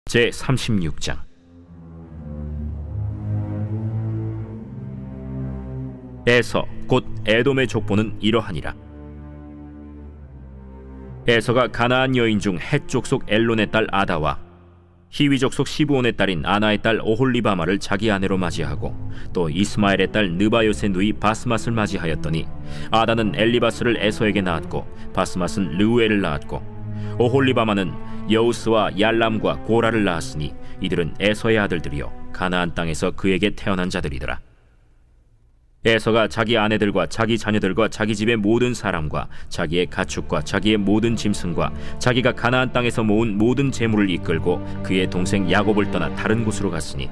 제36장. 에서 곧 에돔의 족보는 이러하니라. 에서가 가나안 여인 중 헷 족속 엘론의 딸 아다와 히위 족속 시브온의 딸인 아나의 딸 오홀리바마를 자기 아내로 맞이하고 또 이스마엘의 딸 느바요스의 누이 바스맛을 맞이하였더니 아다는 엘리바스를 에서에게 낳았고 바스맛은 르우엘을 낳았고 오홀리바마는 여우스와 얄람과 고라를 낳았으니 이들은 에서의 아들들이요 가나안 땅에서 그에게 태어난 자들이더라. 에서가 자기 아내들과 자기 자녀들과 자기 집의 모든 사람과 자기의 가축과 자기의 모든 짐승과 자기가 가나안 땅에서 모은 모든 재물을 이끌고 그의 동생 야곱을 떠나 다른 곳으로 갔으니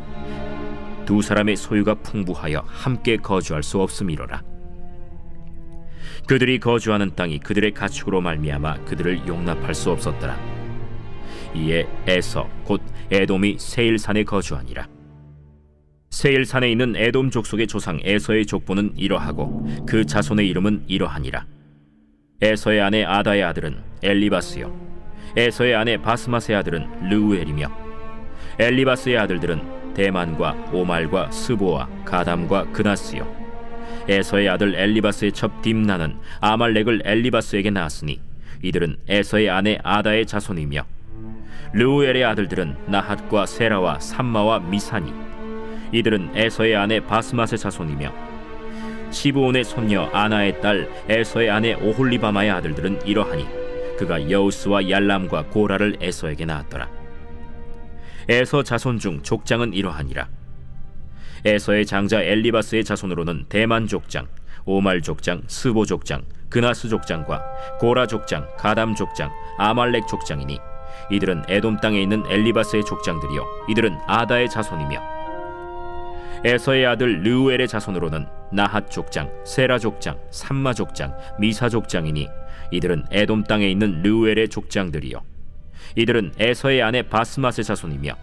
두 사람의 소유가 풍부하여 함께 거주할 수 없음이로라. 그들이 거주하는 땅이 그들의 가축으로 말미암아 그들을 용납할 수 없었더라. 이에 에서 곧 에돔이 세일산에 거주하니라. 세일산에 있는 에돔 족속의 조상 에서의 족보는 이러하고 그 자손의 이름은 이러하니라. 에서의 아내 아다의 아들은 엘리바스요 에서의 아내 바스맛의 아들은 르우엘이며 엘리바스의 아들들은 대만과 오말과 스보와 가담과 그나스요 에서의 아들 엘리바스의 첩 딥나는 아말렉을 엘리바스에게 낳았으니 이들은 에서의 아내 아다의 자손이며 르우엘의 아들들은 나핫과 세라와 삼마와 미사니 이들은 에서의 아내 바스맛의 자손이며 시브온의 손녀 아나의 딸 에서의 아내 오홀리바마의 아들들은 이러하니 그가 여우스와 얄람과 고라를 에서에게 낳았더라. 에서 자손 중 족장은 이러하니라. 에서의 장자 엘리바스의 자손으로는 대만 족장, 오말 족장, 스보 족장, 그나스 족장과 고라 족장, 가담 족장, 아말렉 족장이니 이들은 에돔 땅에 있는 엘리바스의 족장들이요 이들은 아다의 자손이며 에서의 아들 르우엘의 자손으로는 나핫 족장, 세라 족장, 삼마 족장, 미사 족장이니 이들은 에돔 땅에 있는 르우엘의 족장들이요 이들은 에서의 아내 바스맛의 자손이며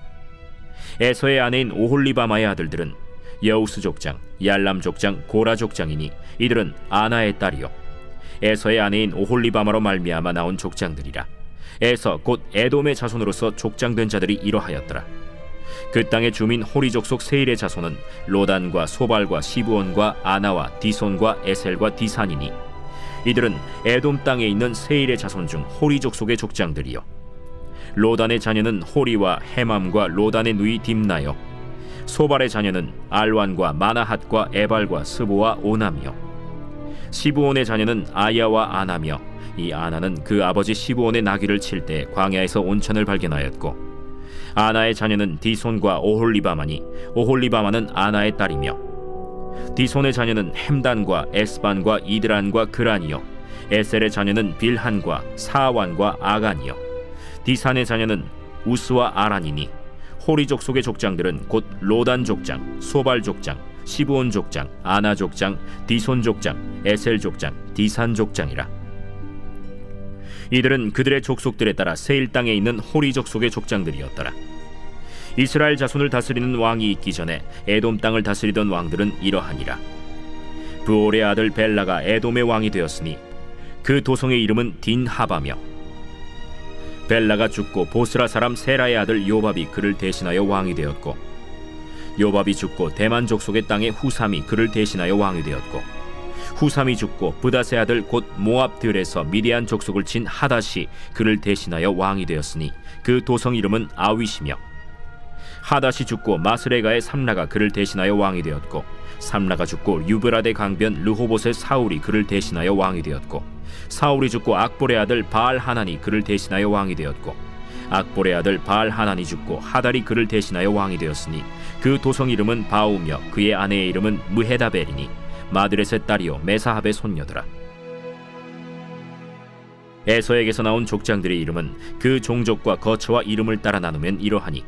에서의 아내인 오홀리바마의 아들들은 여우스 족장, 얄람 족장, 고라 족장이니 이들은 아나의 딸이요 에서의 아내인 오홀리바마로 말미암아 나온 족장들이라. 에서 곧 에돔의 자손으로서 족장된 자들이 이러하였더라. 그 땅의 주민 호리 족속 세일의 자손은 로단과 소발과 시브온과 아나와 디손과 에셀과 디산이니 이들은 에돔 땅에 있는 세일의 자손 중 호리 족속의 족장들이요 로단의 자녀는 호리와 헤맘과 로단의 누이 딥나요 소발의 자녀는 알완과 마나핫과 에발과 스보와 오남이요 시브온의 자녀는 아야와 아나며 이 아나는 그 아버지 시브온의 나귀를 칠 때 광야에서 온천을 발견하였고 아나의 자녀는 디손과 오홀리바마니 오홀리바마는 아나의 딸이며 디손의 자녀는 햄단과 에스반과 이드란과 그란이요 에셀의 자녀는 빌한과 사완과 아간이요 디산의 자녀는 우스와 아란이니 호리 족속의 족장들은 곧 로단 족장, 소발 족장, 시브온 족장, 아나 족장, 디손 족장, 에셀 족장, 디산 족장이라. 이들은 그들의 족속들에 따라 세일 땅에 있는 호리 족속의 족장들이었더라. 이스라엘 자손을 다스리는 왕이 있기 전에 에돔 땅을 다스리던 왕들은 이러하니라. 브올의 아들 벨라가 에돔의 왕이 되었으니 그 도성의 이름은 딘하바며 벨라가 죽고 보스라 사람 세라의 아들 요밥이 그를 대신하여 왕이 되었고 요밥이 죽고 대만 족속의 땅에 후삼이 그를 대신하여 왕이 되었고 후삼이 죽고 브닷의 아들 곧 모압들에서 미디안 족속을 친 하닷이 그를 대신하여 왕이 되었으니 그 도성 이름은 아윗이며 하닷이 죽고 마스레가의 삼라가 그를 대신하여 왕이 되었고 삼라가 죽고 유브라데 강변 르호봇의 사울이 그를 대신하여 왕이 되었고 사울이 죽고 악볼의 아들 바알 하난이 그를 대신하여 왕이 되었고 악볼의 아들 바알 하난이 죽고 하달이 그를 대신하여 왕이 되었으니 그 도성 이름은 바우며 그의 아내의 이름은 무헤다벨이니 마드렛의 딸이요 메사합의 손녀더라. 에서에게서 나온 족장들의 이름은 그 종족과 거처와 이름을 따라 나누면 이러하니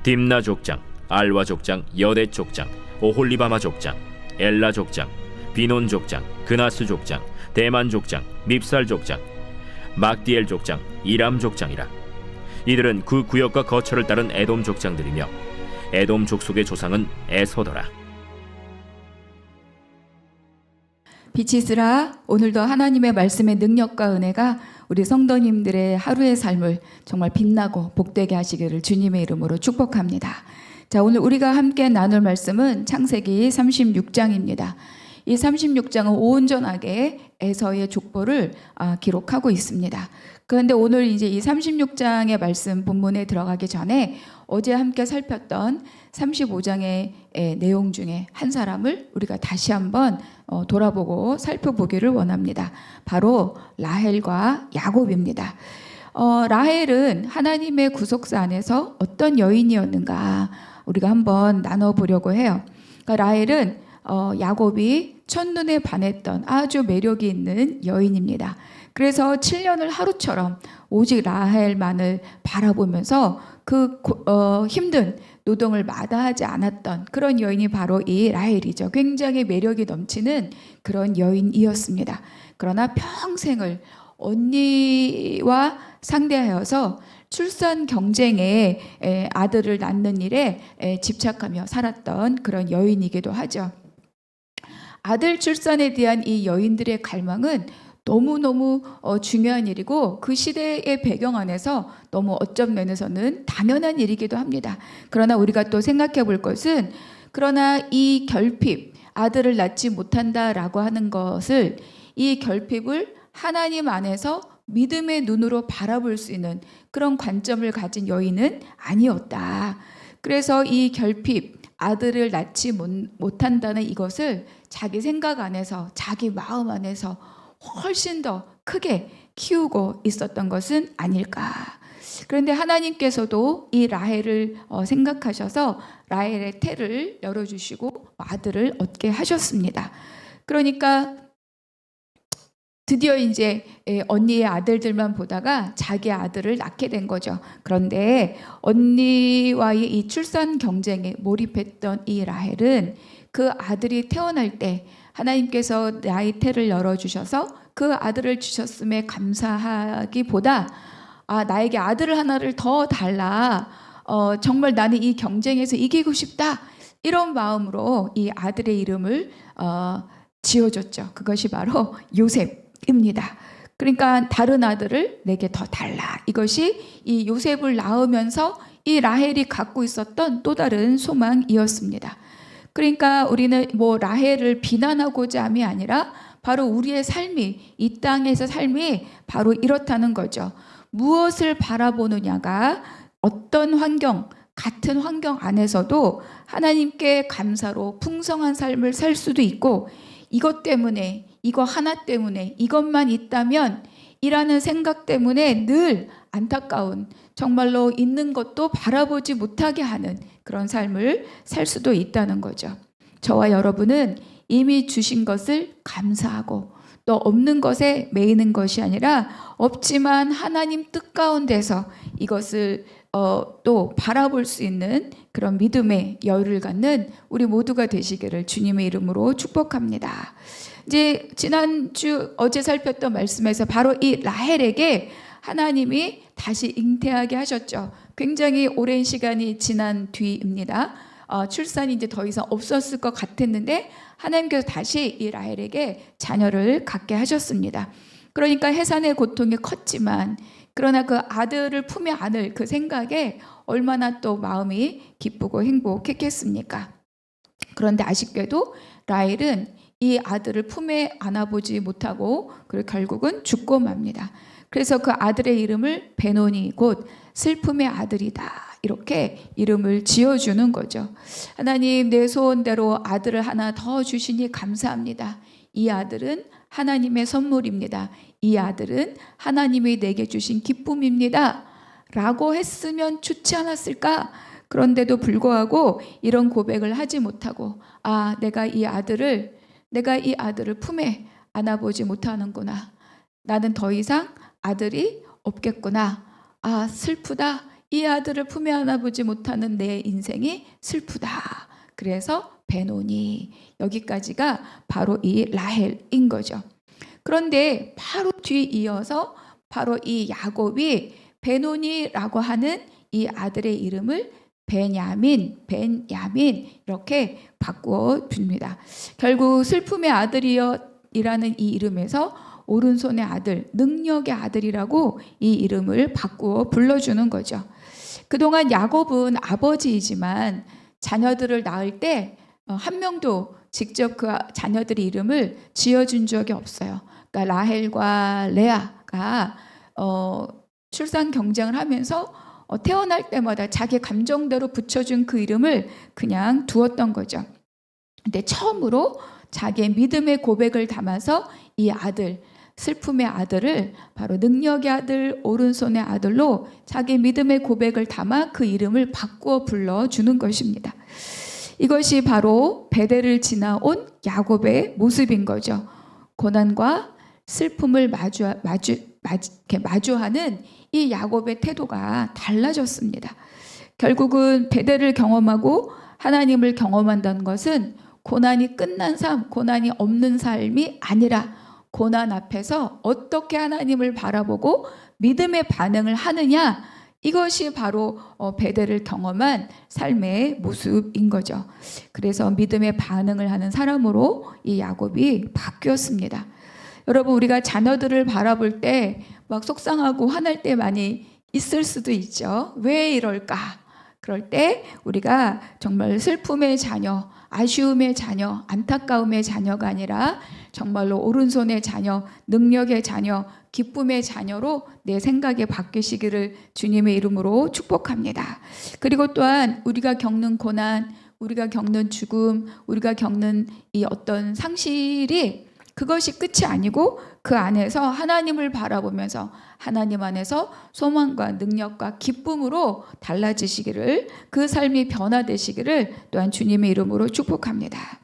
딥나 족장, 알와 족장, 여대 족장, 오홀리바마 족장, 엘라 족장, 비논 족장, 그나스 족장, 대만 족장, 밉살 족장, 막디엘 족장, 이람 족장이라. 이들은 그 구역과 거처를 따른 에돔 족장들이며 에돔 족속의 조상은 에서더라. 빛이 있으라. 오늘도 하나님의 말씀의 능력과 은혜가 우리 성도님들의 하루의 삶을 정말 빛나고 복되게 하시기를 주님의 이름으로 축복합니다. 자, 오늘 우리가 함께 나눌 말씀은 창세기 36장입니다. 이 36장은 온전하게 에서의 족보를 기록하고 있습니다. 그런데 오늘 이제 이 36장의 말씀 본문에 들어가기 전에 어제 함께 살폈던 35장의 내용 중에 한 사람을 우리가 다시 한번 돌아보고 살펴보기를 원합니다. 바로 라헬과 야곱입니다. 라헬은 하나님의 구속사 안에서 어떤 여인이었는가 우리가 한번 나눠보려고 해요. 그러니까 라헬은 야곱이 첫눈에 반했던 아주 매력이 있는 여인입니다. 그래서 7년을 하루처럼 오직 라헬만을 바라보면서 그 힘든 노동을 마다하지 않았던 그런 여인이 바로 이 라헬이죠. 굉장히 매력이 넘치는 그런 여인이었습니다. 그러나 평생을 언니와 상대하여서 출산 경쟁에 아들을 낳는 일에 집착하며 살았던 그런 여인이기도 하죠. 아들 출산에 대한 이 여인들의 갈망은 너무너무 중요한 일이고 그 시대의 배경 안에서 너무 어떤 면에서는 당연한 일이기도 합니다. 그러나 우리가 또 생각해 볼 것은 그러나 이 결핍, 아들을 낳지 못한다라고 하는 것을 이 결핍을 하나님 안에서 믿음의 눈으로 바라볼 수 있는 그런 관점을 가진 여인은 아니었다. 그래서 이 결핍, 아들을 낳지 못한다는 이것을 자기 생각 안에서 자기 마음 안에서 훨씬 더 크게 키우고 있었던 것은 아닐까. 그런데 하나님께서도 이 라헬을 생각하셔서 라헬의 태를 열어주시고 아들을 얻게 하셨습니다. 그러니까 드디어 이제 언니의 아들들만 보다가 자기 아들을 낳게 된 거죠. 그런데 언니와의 이 출산 경쟁에 몰입했던 이 라헬은 그 아들이 태어날 때 하나님께서 나의 태를 열어주셔서 그 아들을 주셨음에 감사하기보다 나에게 아들을 하나를 더 달라. 정말 나는 이 경쟁에서 이기고 싶다. 이런 마음으로 이 아들의 이름을 지어줬죠. 그것이 바로 요셉입니다. 그러니까 다른 아들을 내게 더 달라. 이것이 이 요셉을 낳으면서 이 라헬이 갖고 있었던 또 다른 소망이었습니다. 그러니까 우리는 뭐 라헬을 비난하고자 함이 아니라 바로 우리의 삶이 이 땅에서 삶이 바로 이렇다는 거죠. 무엇을 바라보느냐가 어떤 환경, 같은 환경 안에서도 하나님께 감사로 풍성한 삶을 살 수도 있고 이것 때문에 이거 하나 때문에 이것만 있다면 이라는 생각 때문에 늘 안타까운 정말로 있는 것도 바라보지 못하게 하는 그런 삶을 살 수도 있다는 거죠. 저와 여러분은 이미 주신 것을 감사하고 또 없는 것에 매이는 것이 아니라 없지만 하나님 뜻 가운데서 이것을 또 바라볼 수 있는 그런 믿음의 여유를 갖는 우리 모두가 되시기를 주님의 이름으로 축복합니다. 이제 지난주 어제 살폈던 말씀에서 바로 이 라헬에게 하나님이 다시 잉태하게 하셨죠. 굉장히 오랜 시간이 지난 뒤입니다. 출산이 이제 더 이상 없었을 것 같았는데 하나님께서 다시 이 라헬에게 자녀를 갖게 하셨습니다. 그러니까 해산의 고통이 컸지만 그러나 그 아들을 품에 안을 그 생각에 얼마나 또 마음이 기쁘고 행복했겠습니까? 그런데 아쉽게도 라헬은 이 아들을 품에 안아보지 못하고 그리고 결국은 죽고 맙니다. 그래서 그 아들의 이름을 베노니 곧 슬픔의 아들이다 이렇게 이름을 지어주는 거죠. 하나님 내 소원대로 아들을 하나 더 주시니 감사합니다. 이 아들은 하나님의 선물입니다. 이 아들은 하나님이 내게 주신 기쁨입니다 라고 했으면 좋지 않았을까? 그런데도 불구하고 이런 고백을 하지 못하고 내가 이 아들을 품에 안아보지 못하는구나. 나는 더 이상 아들이 없겠구나. 슬프다. 이 아들을 품에 안아보지 못하는 내 인생이 슬프다. 그래서 베노니 여기까지가 바로 이 라헬인 거죠. 그런데 바로 뒤 이어서 바로 이 야곱이 베노니라고 하는 이 아들의 이름을 베냐민 이렇게 바꾸어 줍니다. 결국 슬픔의 아들이라는 이 이름에서 오른손의 아들, 능력의 아들이라고 이 이름을 바꾸어 불러주는 거죠. 그동안 야곱은 아버지이지만 자녀들을 낳을 때 한 명도 직접 그 자녀들의 이름을 지어준 적이 없어요. 그러니까 라헬과 레아가 출산 경쟁을 하면서 태어날 때마다 자기 감정대로 붙여준 그 이름을 그냥 두었던 거죠. 근데 처음으로 자기의 믿음의 고백을 담아서 이 아들, 슬픔의 아들을 바로 능력의 아들, 오른손의 아들로 자기 믿음의 고백을 담아 그 이름을 바꾸어 불러주는 것입니다. 이것이 바로 베델을 지나온 야곱의 모습인 거죠. 고난과 슬픔을 마주하는 이 야곱의 태도가 달라졌습니다. 결국은 베델을 경험하고 하나님을 경험한다는 것은 고난이 끝난 삶, 고난이 없는 삶이 아니라 고난 앞에서 어떻게 하나님을 바라보고 믿음의 반응을 하느냐, 이것이 바로 베델을 경험한 삶의 모습인 거죠. 그래서 믿음의 반응을 하는 사람으로 이 야곱이 바뀌었습니다. 여러분, 우리가 자녀들을 바라볼 때 막 속상하고 화날 때 많이 있을 수도 있죠. 왜 이럴까? 그럴 때 우리가 정말 슬픔의 자녀, 아쉬움의 자녀, 안타까움의 자녀가 아니라 정말로 오른손의 자녀, 능력의 자녀, 기쁨의 자녀로 내 생각이 바뀌시기를 주님의 이름으로 축복합니다. 그리고 또한 우리가 겪는 고난, 우리가 겪는 죽음, 우리가 겪는 이 어떤 상실이 그것이 끝이 아니고 그 안에서 하나님을 바라보면서 하나님 안에서 소망과 능력과 기쁨으로 달라지시기를, 그 삶이 변화되시기를 또한 주님의 이름으로 축복합니다.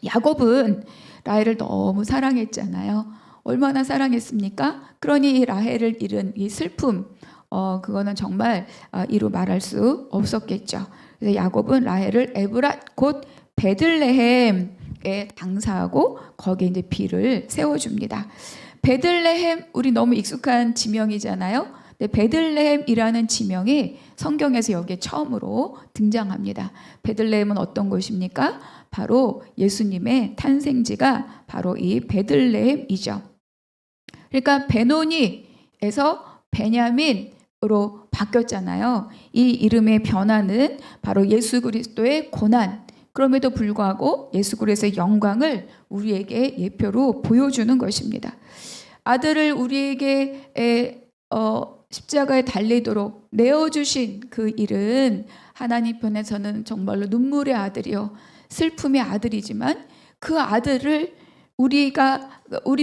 야곱은 라헬을 너무 사랑했잖아요. 얼마나 사랑했습니까? 그러니 이 라헬을 잃은 이 슬픔, 그거는 정말 이루 말할 수 없었겠죠. 그래서 야곱은 라헬을 에브랏 곧 베들레헴에 당사하고 거기에 이제 비를 세워줍니다. 베들레헴, 우리 너무 익숙한 지명이잖아요. 근데 베들레헴이라는 지명이 성경에서 여기에 처음으로 등장합니다. 베들레헴은 어떤 곳입니까? 바로 예수님의 탄생지가 바로 이 베들레헴이죠. 그러니까 베노니에서 베냐민으로 바뀌었잖아요. 이 이름의 변화는 바로 예수 그리스도의 고난, 그럼에도 불구하고 예수 그리스도의 영광을 우리에게 예표로 보여주는 것입니다. 아들을 우리에게 십자가에 달리도록 내어주신 그 일은 하나님 편에서는 정말로 눈물의 아들이요, 슬픔의 아들이지만 그 아들을 우리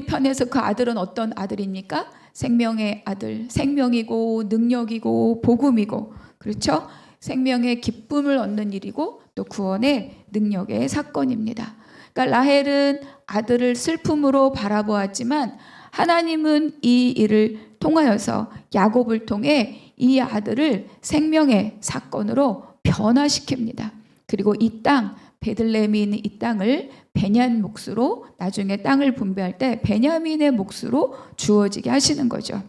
편에서 그 아들은 어떤 아들입니까? 생명의 아들, 생명이고 능력이고 복음이고, 그렇죠? 생명의 기쁨을 얻는 일이고 또 구원의 능력의 사건입니다. 그러니까 라헬은 아들을 슬픔으로 바라보았지만 하나님은 이 일을 통하여서 야곱을 통해 이 아들을 생명의 사건으로 변화시킵니다. 그리고 이 땅, 베들레헴이 있는 이 땅을 베냐민 몫으로, 나중에 땅을 분배할 때 베냐민의 몫으로 주어지게 하시는 거죠.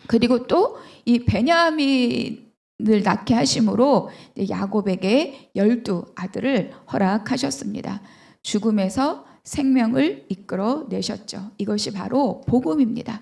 그리고 또 이 베냐민을 낳게 하심으로 야곱에게 12아들을 허락하셨습니다. 죽음에서 생명을 이끌어 내셨죠. 이것이 바로 복음입니다.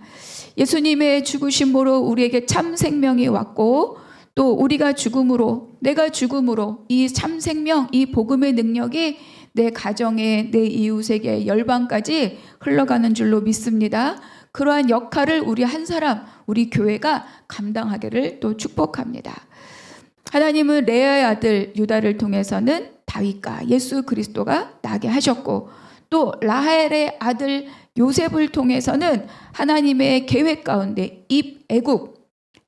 예수님의 죽으심으로 우리에게 참 생명이 왔고, 또 우리가 죽음으로, 내가 죽음으로 이 참 생명, 이 복음의 능력이 내 가정에, 내 이웃에게, 열방까지 흘러가는 줄로 믿습니다. 그러한 역할을 우리 한 사람, 우리 교회가 감당하기를 또 축복합니다. 하나님은 레아의 아들 유다를 통해서는 다윗과 예수 그리스도가 나게 하셨고, 또 라헬의 아들 요셉을 통해서는 하나님의 계획 가운데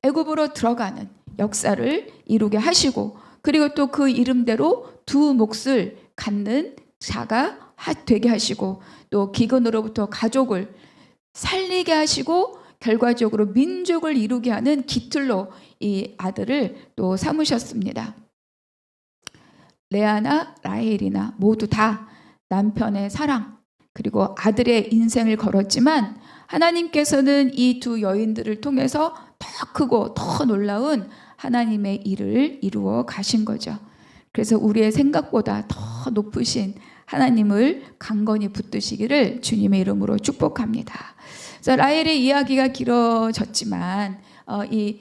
애굽으로 들어가는 역사를 이루게 하시고, 그리고 또 그 이름대로 두 몫을 갖는 자가 되게 하시고, 또 기근으로부터 가족을 살리게 하시고 결과적으로 민족을 이루게 하는 깃틀로 이 아들을 또 삼으셨습니다. 레아나 라헬이나 모두 다 남편의 사랑 그리고 아들의 인생을 걸었지만, 하나님께서는 이 두 여인들을 통해서 더 크고 더 놀라운 하나님의 일을 이루어 가신 거죠. 그래서 우리의 생각보다 더 높으신 하나님을 강건히 붙드시기를 주님의 이름으로 축복합니다. 그래서 라헬의 이야기가 길어졌지만 이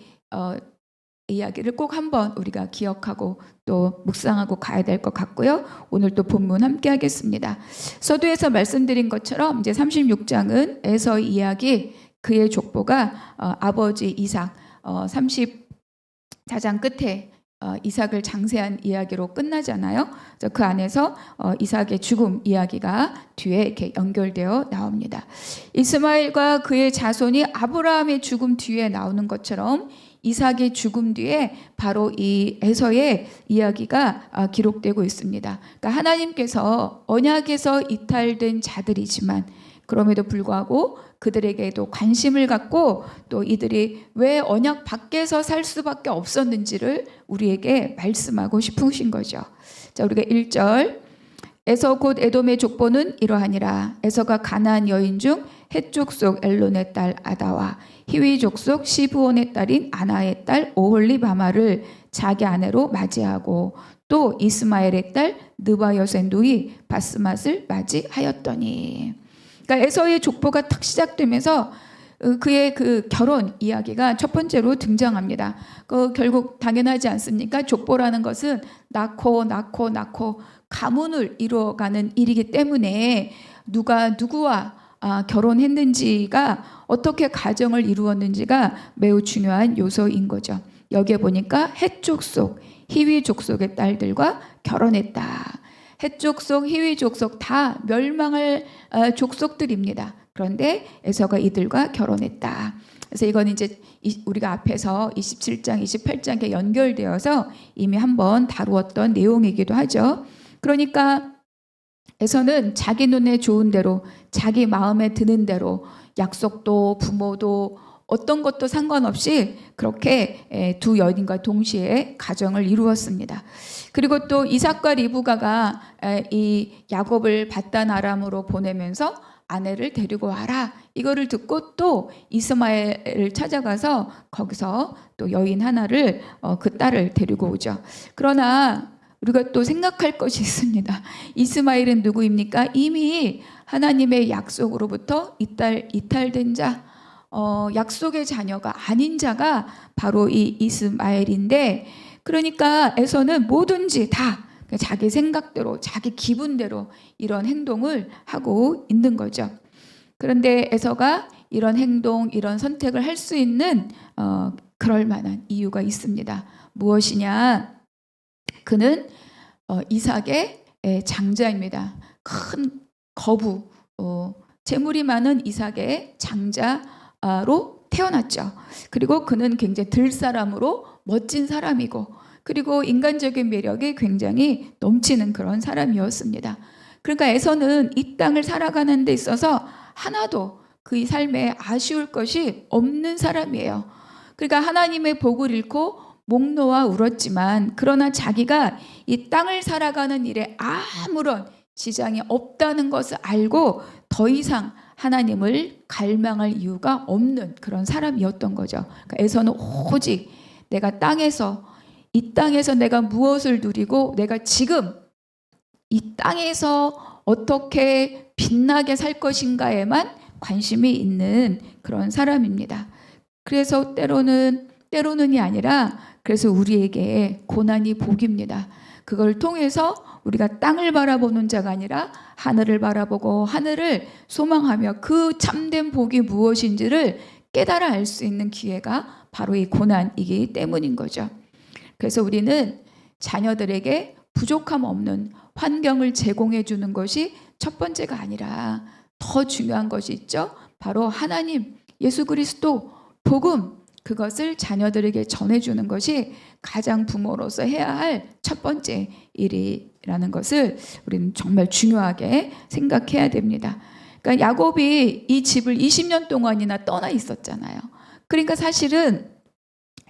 이야기를 꼭 한번 우리가 기억하고 또 묵상하고 가야 될 것 같고요. 오늘 또 본문 함께 하겠습니다. 서두에서 말씀드린 것처럼 이제 36장은 에서의 이야기, 그의 족보가 아버지 이삭, 34장 끝에 이삭을 장세한 이야기로 끝나잖아요. 그래서 그 안에서 이삭의 죽음 이야기가 뒤에 이렇게 연결되어 나옵니다. 이스마엘과 그의 자손이 아브라함의 죽음 뒤에 나오는 것처럼 이삭의 죽음 뒤에 바로 이 에서의 이야기가 기록되고 있습니다. 그러니까 하나님께서 언약에서 이탈된 자들이지만 그럼에도 불구하고 그들에게도 관심을 갖고 또 이들이 왜 언약 밖에서 살 수밖에 없었는지를 우리에게 말씀하고 싶으신 거죠. 자, 우리가 1절 에서 곧 에돔의 족보는 이러하니라. 에서가 가나안 여인 중 헷 족속 엘론의 딸 아다와 히위 족속 시브온의 딸인 아나의 딸 오홀리바마를 자기 아내로 맞이하고 또 이스마엘의 딸 느바요의 누이 바스맛을 맞이하였더니. 그러니까 에서의 족보가 탁 시작되면서 그의 그 결혼 이야기가 첫 번째로 등장합니다. 결국 당연하지 않습니까? 족보라는 것은 낳고 가문을 이루어가는 일이기 때문에 누가 누구와 결혼했는지가 어떻게 가정을 이루었는지가 매우 중요한 요소인 거죠. 여기에 보니까 헷 족속, 히위 족속의 딸들과 결혼했다. 헷 족속, 히위 족속 다 멸망할 족속들입니다. 그런데 에서가 이들과 결혼했다. 그래서 이건 이제 우리가 앞에서 27장, 28장에 연결되어서 이미 한번 다루었던 내용이기도 하죠. 그러니까 에서는 자기 눈에 좋은 대로, 자기 마음에 드는 대로 약속도 부모도 어떤 것도 상관없이 그렇게 두 여인과 동시에 가정을 이루었습니다. 그리고 또 이삭과 리브가가 이 야곱을 바단 아람으로 보내면서 아내를 데리고 와라. 이거를 듣고 또 이스마엘을 찾아가서 거기서 또 여인 하나를 그 딸을 데리고 오죠. 그러나 우리가 또 생각할 것이 있습니다. 이스마엘은 누구입니까? 이미 하나님의 약속으로부터 이탈된 자, 약속의 자녀가 아닌 자가 바로 이 이스마엘인데, 그러니까 에서는 뭐든지 다 자기 생각대로, 자기 기분대로 이런 행동을 하고 있는 거죠. 그런데 에서가 이런 행동, 이런 선택을 할 수 있는 그럴 만한 이유가 있습니다. 무엇이냐? 그는 이삭의 장자입니다. 큰 거부, 재물이 많은 이삭의 장자로 태어났죠. 그리고 그는 굉장히 들사람으로 멋진 사람이고, 그리고 인간적인 매력이 굉장히 넘치는 그런 사람이었습니다. 그러니까 에서는 이 땅을 살아가는 데 있어서 하나도 그의 삶에 아쉬울 것이 없는 사람이에요. 그러니까 하나님의 복을 잃고 목 놓아 울었지만, 그러나 자기가 이 땅을 살아가는 일에 아무런 지장이 없다는 것을 알고 더 이상 하나님을 갈망할 이유가 없는 그런 사람이었던 거죠. 그러니까 에서는 오직 내가 이 땅에서 내가 무엇을 누리고 내가 지금 이 땅에서 어떻게 빛나게 살 것인가에만 관심이 있는 그런 사람입니다. 그래서 때로는이 아니라 그래서 우리에게 고난이 복입니다. 그걸 통해서 우리가 땅을 바라보는 자가 아니라 하늘을 바라보고 하늘을 소망하며 그 참된 복이 무엇인지를 깨달아 알 수 있는 기회가 바로 이 고난이기 때문인 거죠. 그래서 우리는 자녀들에게 부족함 없는 환경을 제공해 주는 것이 첫 번째가 아니라 더 중요한 것이 있죠. 바로 하나님, 예수 그리스도, 복음, 그것을 자녀들에게 전해주는 것이 가장 부모로서 해야 할 첫 번째 일이라는 것을 우리는 정말 중요하게 생각해야 됩니다. 그러니까 야곱이 이 집을 20년 동안이나 떠나 있었잖아요. 그러니까 사실은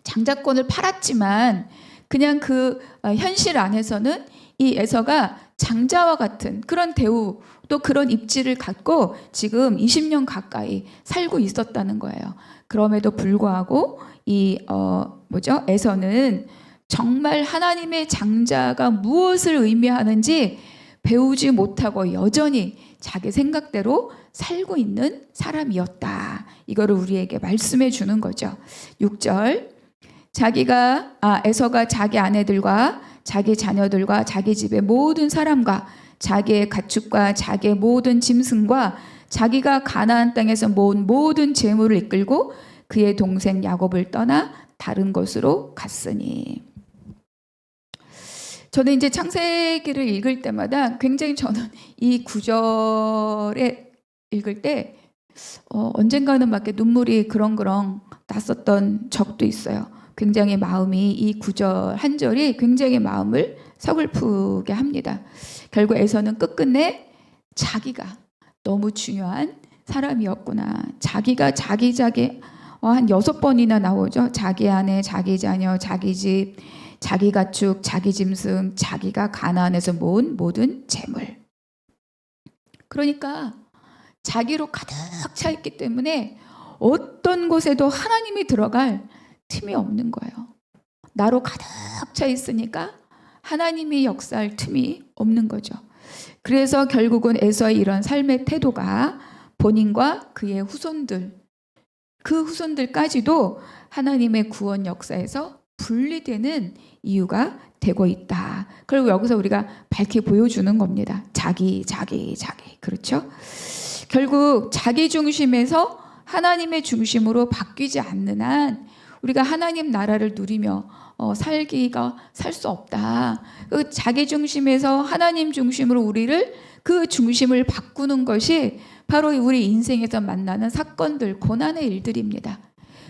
장자권을 팔았지만 그냥 그 현실 안에서는 이 에서가 장자와 같은 그런 대우 또 그런 입지를 갖고 지금 20년 가까이 살고 있었다는 거예요. 그럼에도 불구하고 이 에서는 정말 하나님의 장자가 무엇을 의미하는지 배우지 못하고 여전히 자기 생각대로 살고 있는 사람이었다. 이거를 우리에게 말씀해 주는 거죠. 6절. 에서가 자기 아내들과 자기 자녀들과 자기 집의 모든 사람과 자기의 가축과 자기의 모든 짐승과 자기가 가나안 땅에서 모은 모든 재물을 이끌고 그의 동생 야곱을 떠나 다른 곳으로 갔으니. 저는 이제 창세기를 읽을 때마다 굉장히 저는 이 구절에 읽을 때 언젠가는 막 눈물이 그렁그렁 났었던 적도 있어요. 굉장히 마음이 이 구절 한 절이 굉장히 마음을 서글프게 합니다. 결국 에서는 끝끝내 자기가 너무 중요한 사람이었구나. 자기가 자기 한 6번이나 나오죠. 자기 아내, 자기 자녀, 자기 집, 자기 가축, 자기 짐승, 자기가 가나안에서 모은 모든 재물. 그러니까 자기로 가득 차 있기 때문에 어떤 곳에도 하나님이 들어갈 틈이 없는 거예요. 나로 가득 차 있으니까 하나님이 역사할 틈이 없는 거죠. 그래서 결국은 에서의 이런 삶의 태도가 본인과 그의 후손들, 그 후손들까지도 하나님의 구원 역사에서 분리되는 이유가 되고 있다. 그리고 여기서 우리가 밝히 보여주는 겁니다. 자기. 그렇죠? 결국 자기 중심에서 하나님의 중심으로 바뀌지 않는 한 우리가 하나님 나라를 누리며 살 수 없다. 그 자기 중심에서 하나님 중심으로 우리를 그 중심을 바꾸는 것이 바로 우리 인생에서 만나는 사건들, 고난의 일들입니다.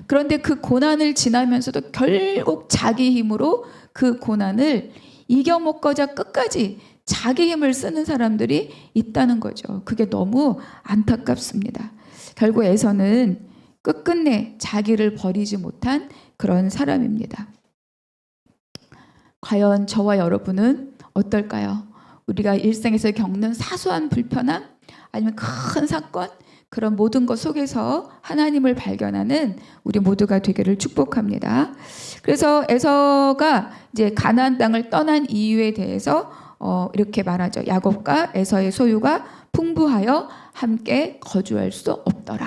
그런데 그 고난을 지나면서도 결국 자기 힘으로 그 고난을 이겨먹고자 끝까지 자기 힘을 쓰는 사람들이 있다는 거죠. 그게 너무 안타깝습니다. 결국 에서는 끝끝내 자기를 버리지 못한 그런 사람입니다. 과연 저와 여러분은 어떨까요? 우리가 일생에서 겪는 사소한 불편함 아니면 큰 사건 그런 모든 것 속에서 하나님을 발견하는 우리 모두가 되기를 축복합니다. 그래서 에서가 이제 가나안 땅을 떠난 이유에 대해서 이렇게 말하죠. 야곱과 에서의 소유가 풍부하여 함께 거주할 수 없더라.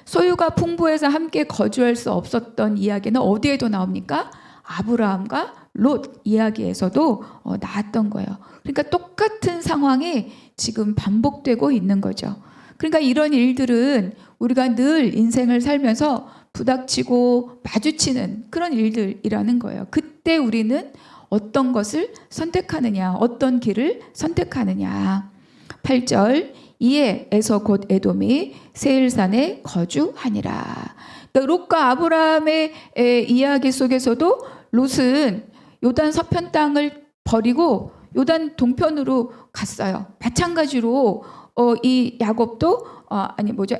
소유가 풍부해서 함께 거주할 수 없었던 이야기는 어디에도 나옵니까? 아브라함과 롯 이야기에서도 나왔던 거예요. 그러니까 똑같은 상황이 지금 반복되고 있는 거죠. 그러니까 이런 일들은 우리가 늘 인생을 살면서 부닥치고 마주치는 그런 일들이라는 거예요. 그때 우리는 어떤 것을 선택하느냐, 어떤 길을 선택하느냐. 8절 이에 에서 곧 에돔이 세일산에 거주하니라. 그러니까 롯과 아브라함의 이야기 속에서도 롯은 요단 서편 땅을 버리고 요단 동편으로 갔어요. 마찬가지로 이 야곱도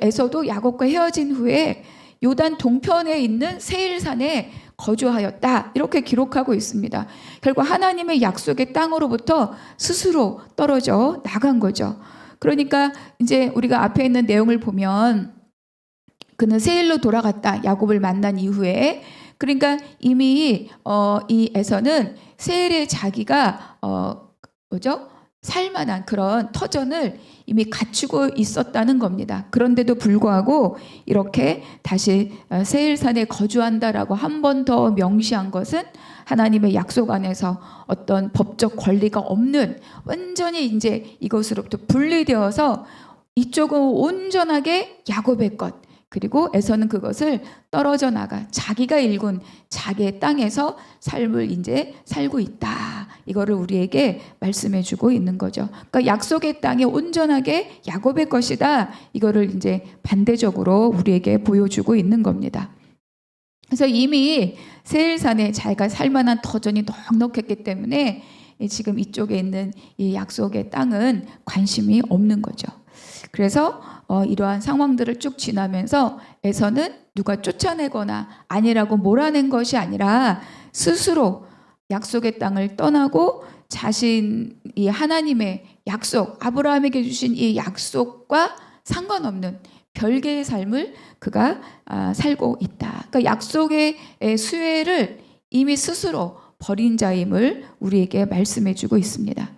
에서도 야곱과 헤어진 후에 요단 동편에 있는 세일산에 거주하였다. 이렇게 기록하고 있습니다. 결국 하나님의 약속의 땅으로부터 스스로 떨어져 나간 거죠. 그러니까 이제 우리가 앞에 있는 내용을 보면 그는 세일로 돌아갔다. 야곱을 만난 이후에. 그러니까 이미 이 에서는 세일에 자기가 살만한 그런 터전을 이미 갖추고 있었다는 겁니다. 그런데도 불구하고 이렇게 다시 세일산에 거주한다라고 한 번 더 명시한 것은 하나님의 약속 안에서 어떤 법적 권리가 없는 완전히 이제 이것으로부터 분리되어서 이쪽은 온전하게 야곱의 것, 그리고 에서는 그것을 떨어져 나가 자기가 일군 자기의 땅에서 삶을 이제 살고 있다. 이거를 우리에게 말씀해 주고 있는 거죠. 그러니까 약속의 땅이 온전하게 야곱의 것이다. 이거를 이제 반대적으로 우리에게 보여주고 있는 겁니다. 그래서 이미 세일산에 자기가 살만한 터전이 넉넉했기 때문에 지금 이쪽에 있는 이 약속의 땅은 관심이 없는 거죠. 그래서 이러한 상황들을 쭉 지나면서 에서는 누가 쫓아내거나 아니라고 몰아낸 것이 아니라 스스로 약속의 땅을 떠나고 자신이 하나님의 약속, 아브라함에게 주신 이 약속과 상관없는 별개의 삶을 그가 살고 있다. 그러니까 약속의 수혜를 이미 스스로 버린 자임을 우리에게 말씀해 주고 있습니다.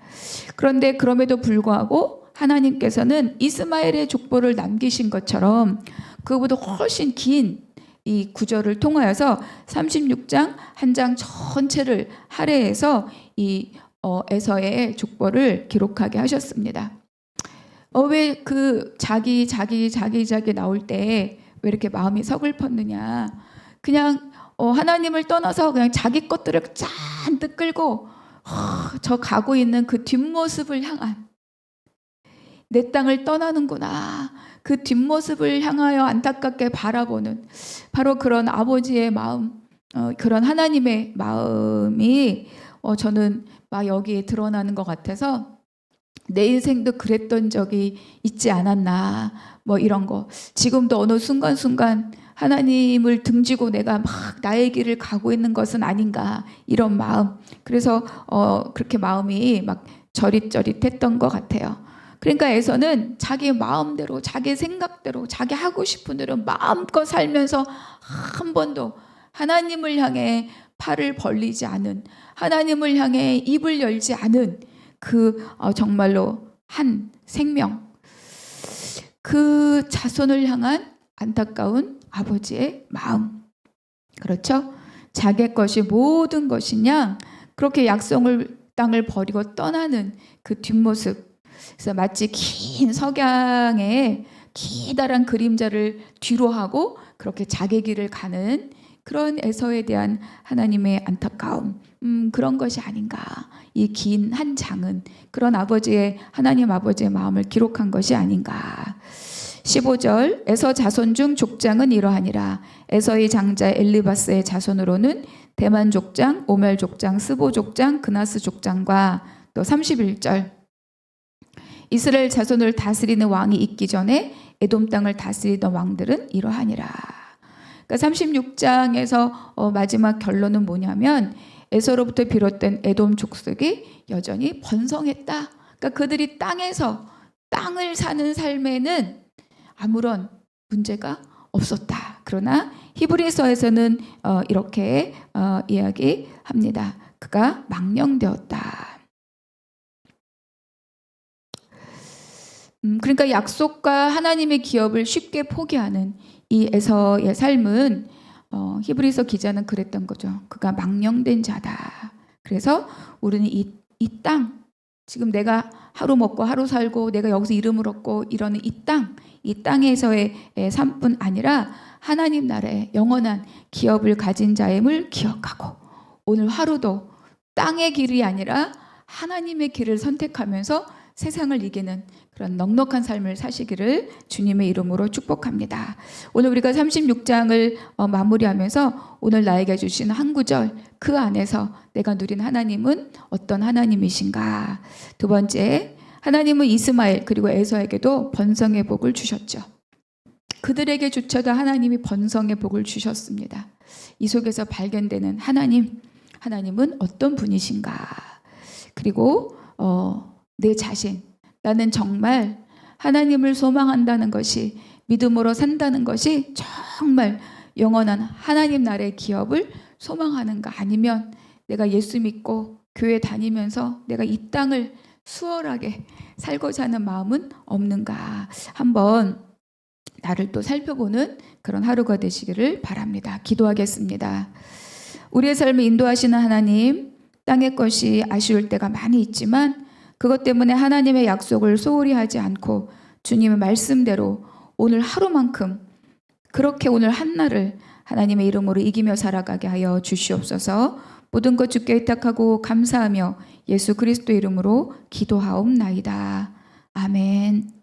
그런데 그럼에도 불구하고 하나님께서는 이스마엘의 족보를 남기신 것처럼 그보다 훨씬 긴 이 구절을 통하여서 36장 한 장 전체를 할애해서 이 에서의 족보를 기록하게 하셨습니다. 왜 그 자기 나올 때 왜 이렇게 마음이 서글펐느냐? 그냥 하나님을 떠나서 그냥 자기 것들을 잔뜩 끌고 저 가고 있는 그 뒷모습을 향한 내 땅을 떠나는구나. 그 뒷모습을 향하여 안타깝게 바라보는 바로 그런 아버지의 마음, 그런 하나님의 마음이 저는 막 여기에 드러나는 것 같아서 내 인생도 그랬던 적이 있지 않았나, 뭐 이런 거. 지금도 어느 순간순간 하나님을 등지고 내가 막 나의 길을 가고 있는 것은 아닌가, 이런 마음. 그래서 그렇게 마음이 막 저릿저릿했던 것 같아요. 그러니까 에서는 자기 마음대로, 자기 생각대로, 자기 하고 싶은 대로 마음껏 살면서 한 번도 하나님을 향해 팔을 벌리지 않은, 하나님을 향해 입을 열지 않은 그 정말로 한 생명, 그 자손을 향한 안타까운 아버지의 마음. 그렇죠? 자기 것이 모든 것이냐 그렇게 약속을 땅을 버리고 떠나는 그 뒷모습. 그래서 마치 긴 석양의 기다란 그림자를 뒤로 하고 그렇게 자기 길을 가는 그런 에서에 대한 하나님의 안타까움, 그런 것이 아닌가. 이 긴 한 장은 그런 하나님 아버지의 마음을 기록한 것이 아닌가. 15절, 에서 자손 중 족장은 이러하니라. 에서의 장자 엘리바스의 자손으로는 대만 족장, 오멜 족장, 스보 족장, 그나스 족장과 또 31절, 이스라엘 자손을 다스리는 왕이 있기 전에 에돔 땅을 다스리던 왕들은 이러하니라. 그러니까 36장에서 마지막 결론은 뭐냐면 에서로부터 비롯된 에돔 족속이 여전히 번성했다. 그러니까 그들이 땅을 사는 삶에는 아무런 문제가 없었다. 그러나 히브리서에서는 이렇게 이야기합니다. 그가 망령되었다. 그러니까 약속과 하나님의 기업을 쉽게 포기하는 이 에서의 삶은 히브리서 기자는 그랬던 거죠. 그가 망령된 자다. 그래서 우리는 이 땅, 지금 내가 하루 먹고 하루 살고 내가 여기서 이름을 얻고 이러는 이 땅에서의 삶뿐 아니라 하나님 나라의 영원한 기업을 가진 자임을 기억하고 오늘 하루도 땅의 길이 아니라 하나님의 길을 선택하면서 세상을 이기는 그런 넉넉한 삶을 사시기를 주님의 이름으로 축복합니다. 오늘 우리가 36장을 마무리하면서 오늘 나에게 주신 한 구절, 그 안에서 내가 누린 하나님은 어떤 하나님이신가. 두 번째, 하나님은 이스마엘 그리고 에서에게도 번성의 복을 주셨죠. 그들에게 주셔도 하나님이 번성의 복을 주셨습니다. 이 속에서 발견되는 하나님은 어떤 분이신가. 그리고 내 자신, 나는 정말 하나님을 소망한다는 것이, 믿음으로 산다는 것이 정말 영원한 하나님 나라의 기업을 소망하는가, 아니면 내가 예수 믿고 교회 다니면서 내가 이 땅을 수월하게 살고자 하는 마음은 없는가, 한번 나를 또 살펴보는 그런 하루가 되시기를 바랍니다. 기도하겠습니다. 우리의 삶을 인도하시는 하나님, 땅의 것이 아쉬울 때가 많이 있지만 그것 때문에 하나님의 약속을 소홀히 하지 않고 주님의 말씀대로 오늘 하루만큼 그렇게 오늘 한날을 하나님의 이름으로 이기며 살아가게 하여 주시옵소서. 모든 것 주께 의탁하고 감사하며 예수 그리스도 이름으로 기도하옵나이다. 아멘.